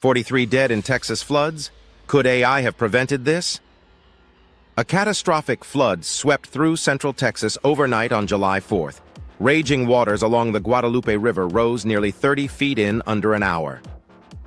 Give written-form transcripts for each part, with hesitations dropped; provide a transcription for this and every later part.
43 dead in Texas floods? Could AI have prevented this? A catastrophic flood swept through central Texas overnight on July 4th. Raging waters along the Guadalupe River rose nearly 30 feet in under an hour.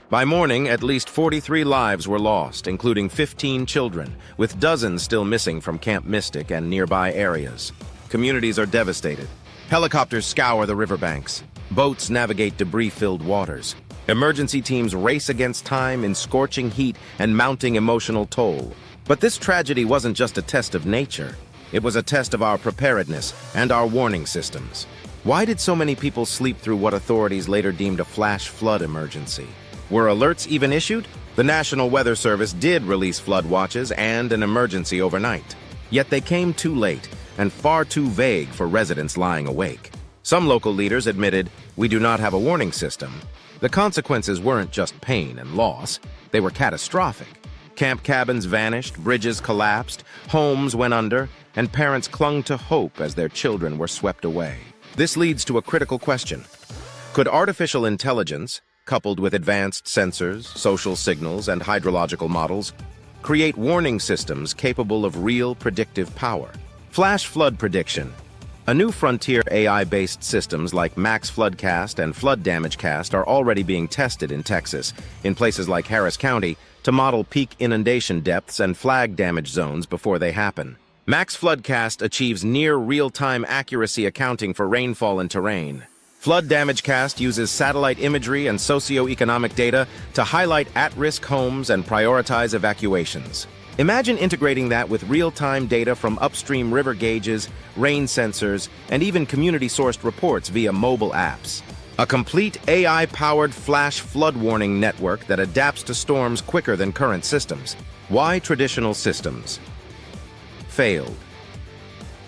By morning, at least 43 lives were lost, including 15 children, with dozens still missing from Camp Mystic and nearby areas. Communities are devastated. Helicopters scour the riverbanks. Boats navigate debris-filled waters. Emergency teams race against time in scorching heat and mounting emotional toll. But this tragedy wasn't just a test of nature. It was a test of our preparedness and our warning systems. Why did so many people sleep through what authorities later deemed a flash flood emergency? Were alerts even issued? The National Weather Service did release flood watches and an emergency overnight. Yet they came too late and far too vague for residents lying awake. Some local leaders admitted, "We do not have a warning system." The consequences weren't just pain and loss, they were catastrophic. Camp cabins vanished, bridges collapsed, homes went under, and parents clung to hope as their children were swept away. This leads to a critical question. Could artificial intelligence, coupled with advanced sensors, social signals, and hydrological models, create warning systems capable of real predictive power? Flash flood prediction. A new frontier AI-based systems like MaxFloodCast and FloodDamageCast are already being tested in Texas, in places like Harris County, to model peak inundation depths and flag damage zones before they happen. MaxFloodCast achieves near real-time accuracy accounting for rainfall and terrain. FloodDamageCast uses satellite imagery and socioeconomic data to highlight at-risk homes and prioritize evacuations. Imagine integrating that with real-time data from upstream river gauges, rain sensors, and even community-sourced reports via mobile apps. A complete AI-powered flash flood warning network that adapts to storms quicker than current systems. Why traditional systems failed?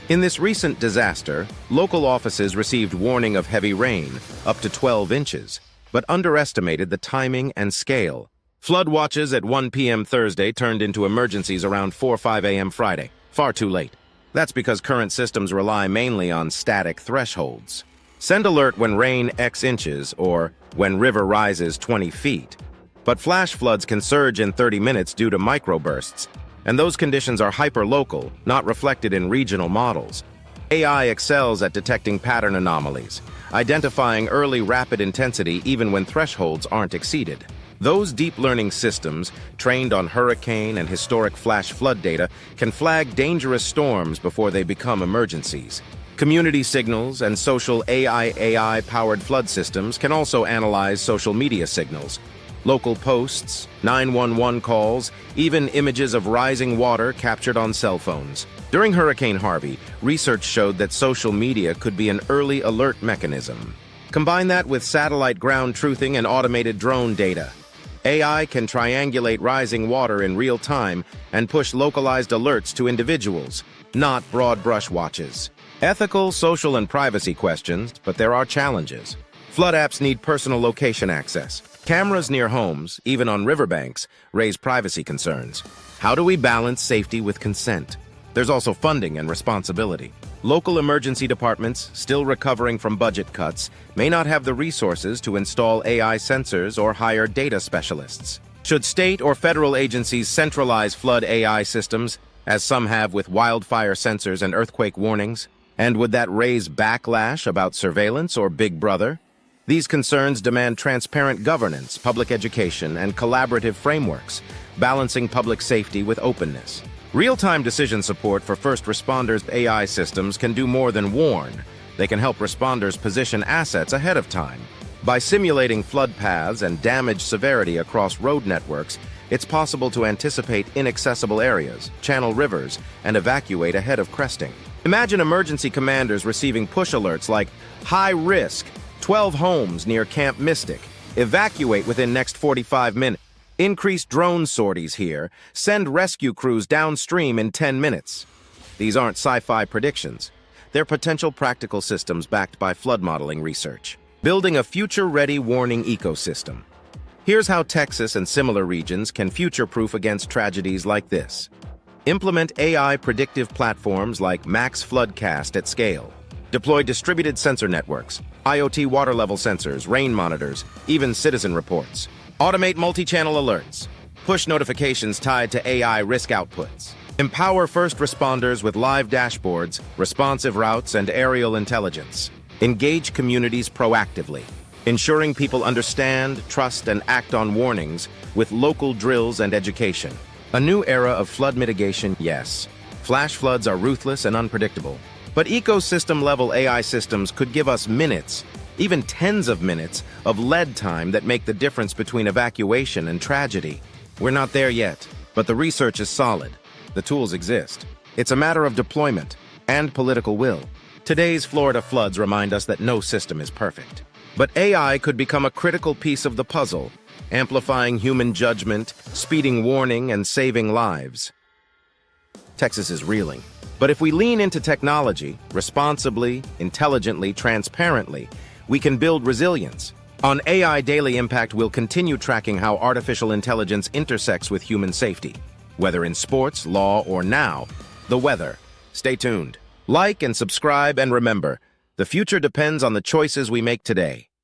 In this recent disaster, local offices received warning of heavy rain, up to 12 inches, but underestimated the timing and scale. Flood watches at 1 p.m. Thursday turned into emergencies around 4 or 5 a.m. Friday. Far too late. That's because current systems rely mainly on static thresholds. Send alert when rain X inches or when river rises 20 feet. But flash floods can surge in 30 minutes due to microbursts, and those conditions are hyper-local, not reflected in regional models. AI excels at detecting pattern anomalies, identifying early rapid intensity even when thresholds aren't exceeded. Those deep learning systems, trained on hurricane and historic flash flood data, can flag dangerous storms before they become emergencies. Community signals and social AI-powered flood systems can also analyze social media signals. Local posts, 911 calls, even images of rising water captured on cell phones. During Hurricane Harvey, research showed that social media could be an early alert mechanism. Combine that with satellite ground truthing and automated drone data. AI can triangulate rising water in real time and push localized alerts to individuals, not broad brush watches. Ethical, social, and privacy questions, but there are challenges. Flood apps need personal location access. Cameras near homes, even on riverbanks, raise privacy concerns. How do we balance safety with consent? There's also funding and responsibility. Local emergency departments, still recovering from budget cuts, may not have the resources to install AI sensors or hire data specialists. Should state or federal agencies centralize flood AI systems, as some have with wildfire sensors and earthquake warnings? And would that raise backlash about surveillance or Big Brother? These concerns demand transparent governance, public education, and collaborative frameworks, balancing public safety with openness. Real-time decision support for first responders' AI systems can do more than warn. They can help responders position assets ahead of time. By simulating flood paths and damage severity across road networks, it's possible to anticipate inaccessible areas, channel rivers, and evacuate ahead of cresting. Imagine emergency commanders receiving push alerts like, high risk, 12 homes near Camp Mystic, evacuate within next 45 minutes. Increase drone sorties here. Send rescue crews downstream in 10 minutes. These aren't sci-fi predictions. They're potential practical systems backed by flood modeling research. Building a future-ready warning ecosystem. Here's how Texas and similar regions can future-proof against tragedies like this. Implement AI predictive platforms like MaxFloodCast at scale. Deploy distributed sensor networks, IoT water level sensors, rain monitors, even citizen reports. Automate multi-channel alerts. Push notifications tied to AI risk outputs. Empower first responders with live dashboards, responsive routes, and aerial intelligence. Engage communities proactively, ensuring people understand, trust, and act on warnings with local drills and education. A new era of flood mitigation, yes. Flash floods are ruthless and unpredictable. But ecosystem-level AI systems could give us minutes, even tens of minutes, of lead time that make the difference between evacuation and tragedy. We're not there yet, but the research is solid. The tools exist. It's a matter of deployment and political will. Today's Florida floods remind us that no system is perfect. But AI could become a critical piece of the puzzle, amplifying human judgment, speeding warning, and saving lives. Texas is reeling. But if we lean into technology, responsibly, intelligently, transparently, we can build resilience. On AI Daily Impact, we'll continue tracking how artificial intelligence intersects with human safety. Whether in sports, law, or now, the weather. Stay tuned. Like and subscribe, and remember, the future depends on the choices we make today.